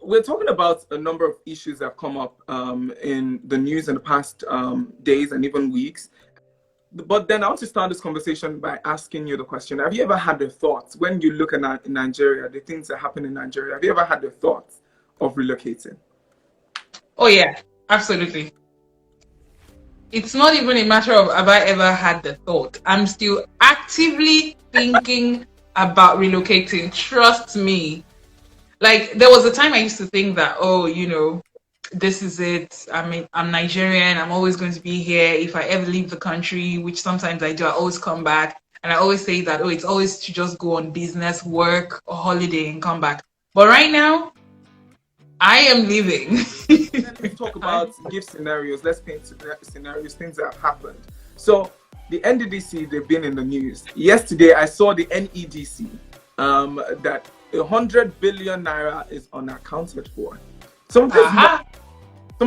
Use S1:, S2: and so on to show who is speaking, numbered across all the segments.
S1: we're talking about a number of issues that have come up in the news in the past days and even weeks. But then I want to start this conversation by asking you the question: have you ever had the thoughts, when you look at Nigeria, the things that happen in Nigeria, have you ever had the thoughts of relocating?
S2: Oh yeah, absolutely. It's not even a matter of have I ever had the thought. I'm still actively thinking about relocating. Trust me. Like, there was a time I used to think that, oh, this is it. I mean, I'm Nigerian. I'm always going to be here. If I ever leave the country, which sometimes I do, I always come back. And I always say that, oh, it's always to just go on business, work, or holiday and come back. But right now, I am leaving.
S1: Let's talk about, give scenarios. Let's paint scenarios, things that have happened. So the NDDC, they've been in the news. Yesterday, I saw the NEDC that 100 billion naira is unaccounted for. Some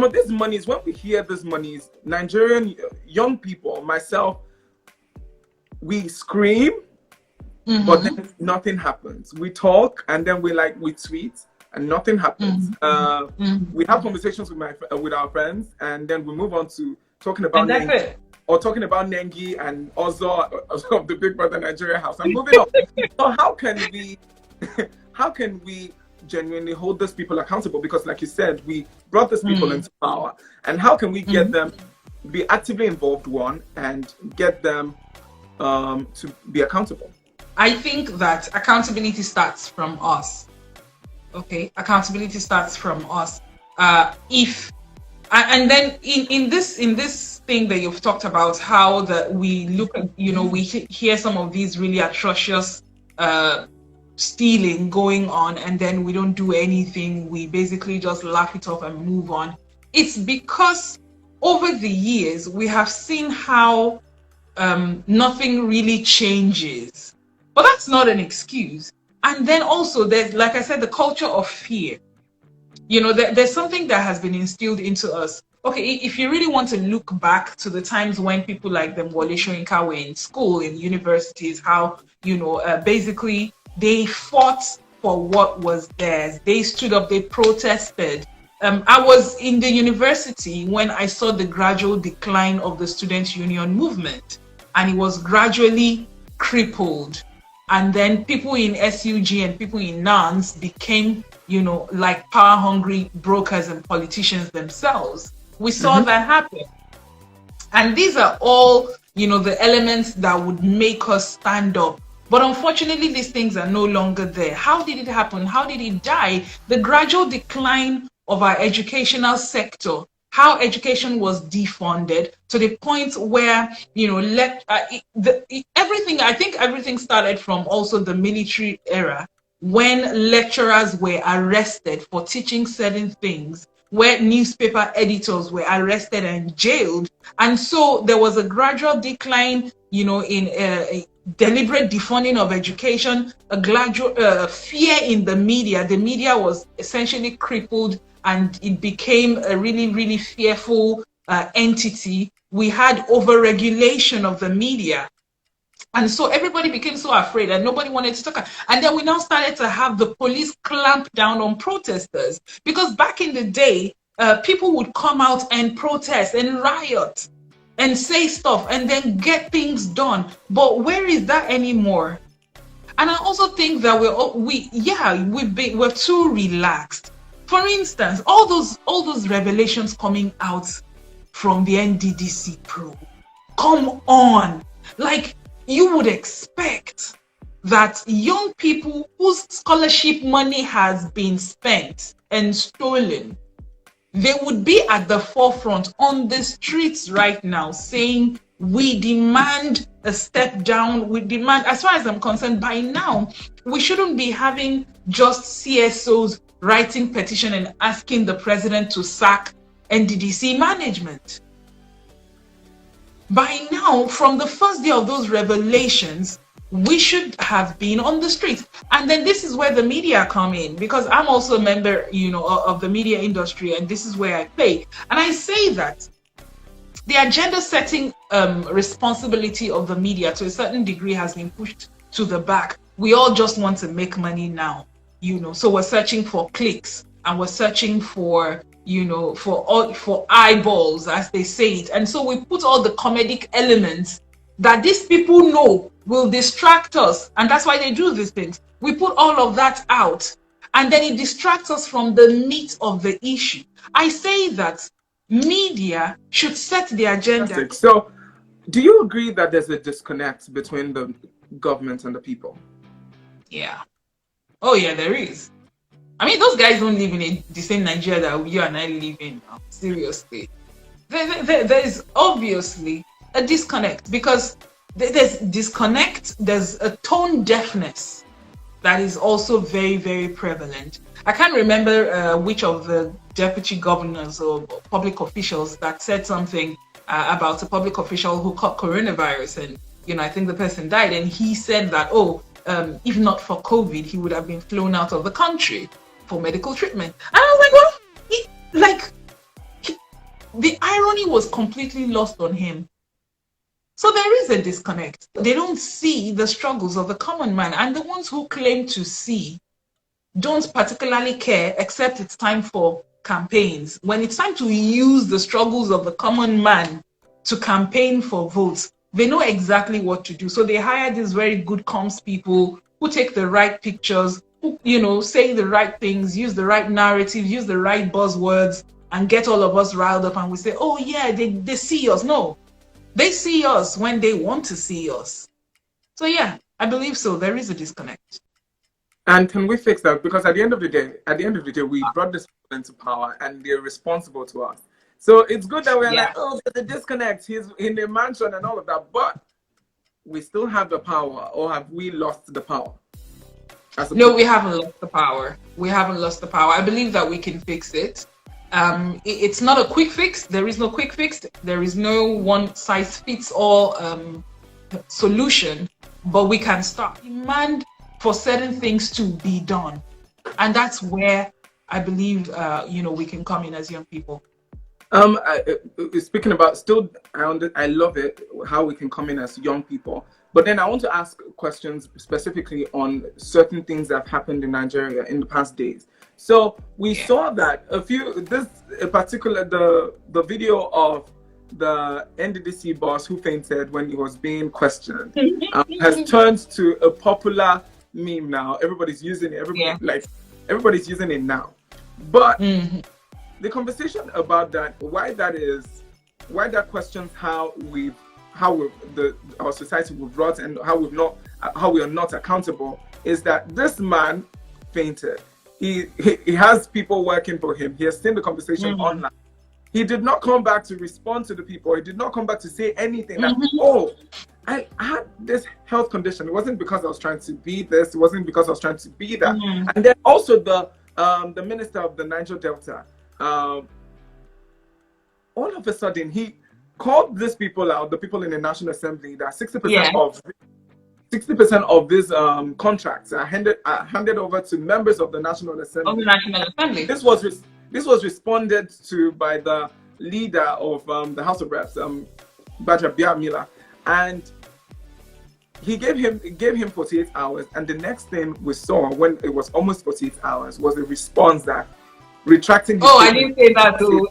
S1: of these monies, when we hear these monies, Nigerian young people, myself, we scream, but then nothing happens. We talk and then we tweet and nothing happens. We have conversations with our friends, and then we move on to talking about Ngige, or talking about Ngige and Ozo of the Big Brother Nigeria house. And moving on. So how can we genuinely hold those people accountable? Because like you said, we brought these people into power, and how can we get them be actively involved, one, and get them to be accountable?
S2: I think that accountability starts from us. Okay, accountability starts from us. And then in this thing that you've talked about, how that we look at, we hear some of these really atrocious stealing going on, and then we don't do anything. We basically just laugh it off and move on. It's because over the years we have seen how nothing really changes. But that's not an excuse. And then also there's, like I said, the culture of fear. There's something that has been instilled into us. Okay, if you really want to look back to the times when people like them, Wole Soyinka, were in school, in universities, how, basically they fought for what was theirs. They stood up, they protested. I was in the university when I saw the gradual decline of the student union movement, and it was gradually crippled. And then people in SUG and people in NANS became, like power-hungry brokers and politicians themselves. We saw that happen. And these are all, the elements that would make us stand up. But unfortunately, these things are no longer there. How did it happen? How did it die? The gradual decline of our educational sector, how education was defunded to the point where, everything started from also the military era, when lecturers were arrested for teaching certain things, where newspaper editors were arrested and jailed. And so there was a gradual decline, in deliberate defunding of education, a gradual fear in the media. The media was essentially crippled, and it became a really, really fearful entity. We had over-regulation of the media. And so everybody became so afraid and nobody wanted to talk. And then we now started to have the police clamp down on protesters. Because back in the day, people would come out and protest and riot and say stuff and then get things done. But where is that anymore? And I also think that we're too relaxed. For instance, all those revelations coming out from the NDDC probe. Come on. Like, you would expect that young people whose scholarship money has been spent and stolen, they would be at the forefront on the streets right now saying, we demand a step down. We demand, as far as I'm concerned, by now, we shouldn't be having just CSOs writing petition and asking the president to sack NDDC management. By now, from the first day of those revelations, we should have been on the streets. And then this is where the media come in, because I'm also a member, of the media industry, and this is where I play. And I say that the agenda setting responsibility of the media to a certain degree has been pushed to the back. We all just want to make money now, so we're searching for clicks. and we're searching for, for eyeballs, as they say it. And so we put all the comedic elements that these people know will distract us. And that's why they do these things. We put all of that out, and then it distracts us from the meat of the issue. I say that media should set the agenda.
S1: So, do you agree that there's a disconnect between the government and the people?
S2: Yeah. Oh, yeah, there is. I mean, those guys don't live in the same Nigeria that you and I live in now. Seriously. There is obviously a disconnect, because there's disconnect, there's a tone deafness that is also very, very prevalent. I can't remember which of the deputy governors or public officials that said something about a public official who caught coronavirus, and I think the person died, and he said that, if not for COVID, he would have been flown out of the country for medical treatment. And I was like, the irony was completely lost on him. So there is a disconnect. They don't see the struggles of the common man, and the ones who claim to see don't particularly care, except it's time for campaigns. When it's time to use the struggles of the common man to campaign for votes, they know exactly what to do. So they hire these very good comms people who take the right pictures, who, say the right things, use the right narrative, use the right buzzwords, and get all of us riled up, and we say, oh yeah, they see us. No, they see us when they want to see us. So yeah, I believe so. There is a disconnect.
S1: And can we fix that? Because at the end of the day, we brought this into power, and they're responsible to us. So it's good that we're like, oh, there's a disconnect. He's in the mansion and all of that, but we still have the power, or have we lost the power?
S2: No, we haven't lost the power. We haven't lost the power. I believe that we can fix it. It's not a quick fix. There is no quick fix. There is no one size fits all solution, but we can start. Demand for certain things to be done. And that's where I believe, we can come in as young people.
S1: Speaking about I love it, how we can come in as young people. But then I want to ask questions specifically on certain things that have happened in Nigeria in the past days. So we saw that the video of the NDDC boss who fainted when he was being questioned has turned to a popular meme now. Everybody's using it. Everybody's using it now. But the conversation about that, why that questions how our society was brought, and how we are not accountable, is that this man fainted. He has people working for him. He has seen the conversation online. He did not come back to respond to the people. He did not come back to say anything like, I had this health condition. It wasn't because I was trying to be this. It wasn't because I was trying to be that. And then also the minister of the Niger Delta, all of a sudden he called these people out, the people in the National Assembly, that 60% of these contracts are handed over to members of the National Assembly. This was responded to by the leader of the House of Reps, Badra Biamila, and he gave him 48 hours. And the next thing we saw, when it was almost 48 hours, was a response that retracting his
S2: I didn't say that too.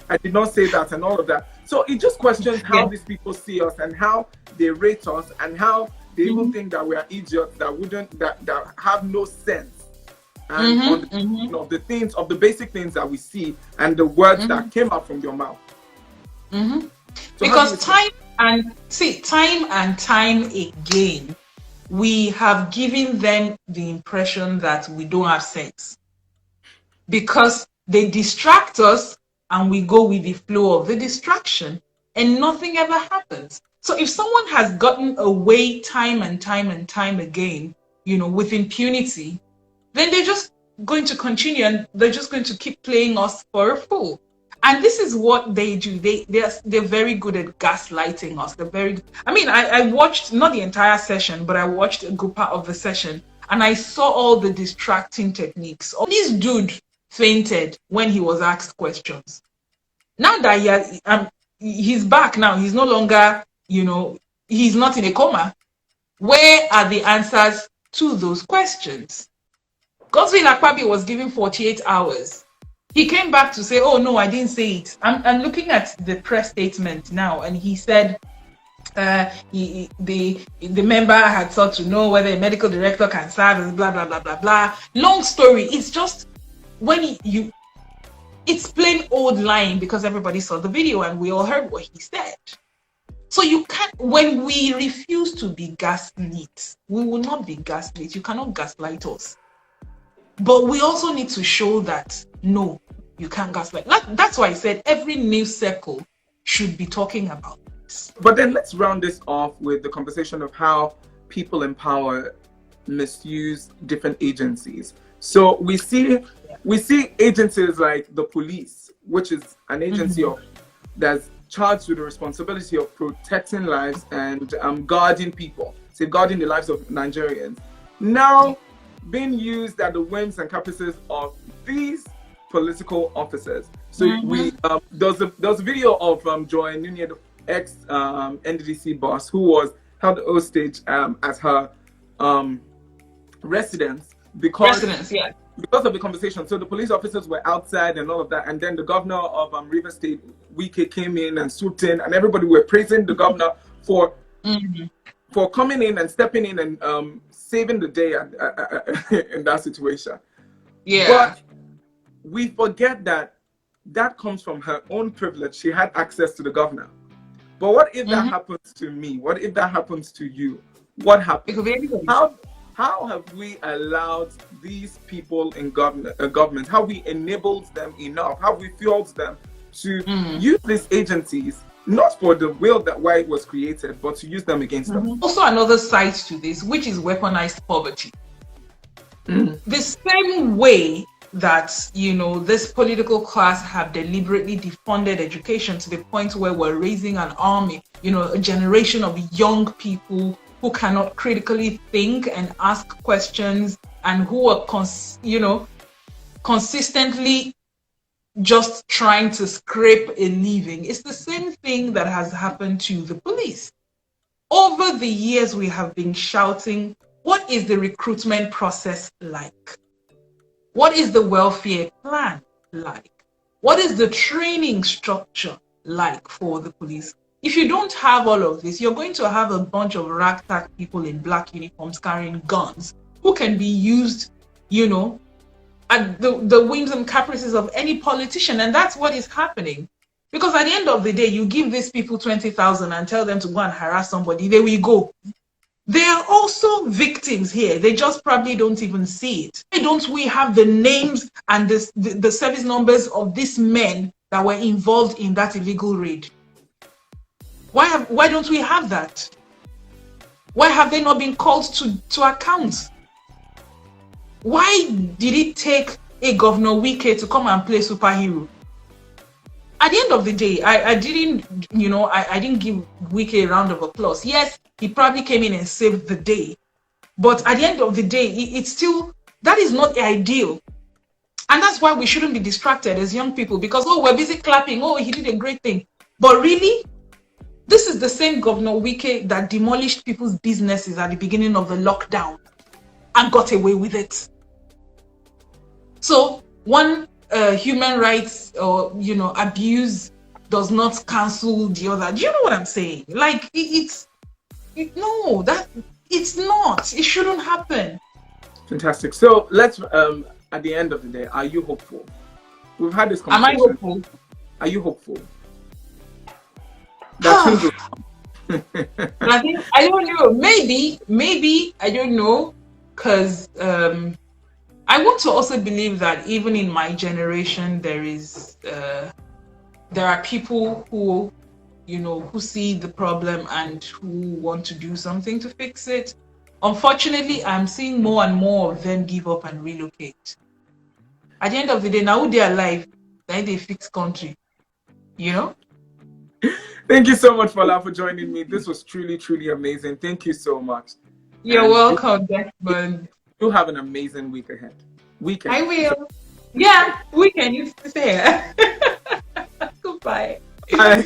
S1: I did not say that, and all of that. So it just questions how these people see us, and how they rate us, and how they even think that we are idiots, that have no sense, and of the basic things that we see, and the words that came out from your mouth. So
S2: because time and time again, we have given them the impression that we don't have sense, because they distract us, and we go with the flow of the distraction, and nothing ever happens. So if someone has gotten away time and time and time again, with impunity, then they're just going to continue, and they're just going to keep playing us for a fool. And this is what they do. They're very good at gaslighting us. I watched not the entire session, but I watched a good part of the session, and I saw all the distracting techniques. This dude fainted when he was asked questions. Now that he's back now, he's no longer, he's not in a coma. Where are the answers to those questions? Godswill Akpabio was given 48 hours. He came back to say, oh no, I didn't say it. I'm looking at the press statement now, and he said the member had sought to know whether a medical director can serve as blah blah blah blah blah. Long story. It's just when it's plain old lying, because everybody saw the video and we all heard what he said. So you can't, when we refuse to be gaslit, we will not be gaslit. You cannot gaslight us. But we also need to show that, no, you can't gaslight. That's why I said every news circle should be talking about this.
S1: But then let's round this off with the conversation of how people in power misuse different agencies. So we see agencies like the police, which is an agency that's charged with the responsibility of protecting lives and guarding people, safeguarding the lives of Nigerians, now being used at the whims and caprices of these political officers. So there was a video of Joy Nunez, the ex NDDC boss, who was held hostage at her residence because of the conversation. So the police officers were outside and all of that, and then the governor of Rivers State, Ngige, came in and swooped in, and everybody were praising the governor for coming in and stepping in and saving the day in that situation.
S2: Yeah.
S1: But we forget that comes from her own privilege. She had access to the governor. But what if that happens to me? What if that happens to you? What happens? How have we allowed these people in government, how we enabled them enough, how we fueled them to use these agencies, not for the will that why it was created, but to use them against them?
S2: Also another side to this, which is weaponized poverty. The same way that, this political class have deliberately defunded education to the point where we're raising an army, a generation of young people who cannot critically think and ask questions, and who are consistently just trying to scrape a living. It's the same thing that has happened to the police. Over the years, we have been shouting, what is the recruitment process like? What is the welfare plan like? What is the training structure like for the police? If you don't have all of this, you're going to have a bunch of ragtag people in black uniforms carrying guns who can be used, at the whims and caprices of any politician. And that's what is happening. Because at the end of the day, you give these people 20,000 and tell them to go and harass somebody, there we go. They are also victims here. They just probably don't even see it. Why don't we have the names and the service numbers of these men that were involved in that illegal raid? Why don't we have that? Why have they not been called to account? Why did it take a Governor Ngige to come and play superhero? At the end of the day, I didn't give Ngige a round of applause. Yes, he probably came in and saved the day. But at the end of the day, it's still, that is not ideal. And that's why we shouldn't be distracted as young people, because, we're busy clapping, he did a great thing. But really, this is the same Governor Ngige that demolished people's businesses at the beginning of the lockdown and got away with it. So one human rights or abuse does not cancel the other. Do you know what I'm saying? Like it's not. It shouldn't happen.
S1: Fantastic. So let's at the end of the day, are you hopeful? We've had this conversation.
S2: Am I hopeful?
S1: Are you hopeful?
S2: I don't know. Maybe I don't know, because I want to also believe that even in my generation, there are people who see the problem and who want to do something to fix it. Unfortunately, I'm seeing more and more of them give up and relocate. At the end of the day, now they're alive, then they fix country.
S1: Thank you so much, Fola, for joining me. This was truly, truly amazing. Thank you so much.
S2: You're welcome, Desmond.
S1: You have an amazing week ahead. Weekend.
S2: I will. Yeah, weekend. You say. Goodbye.
S1: Bye.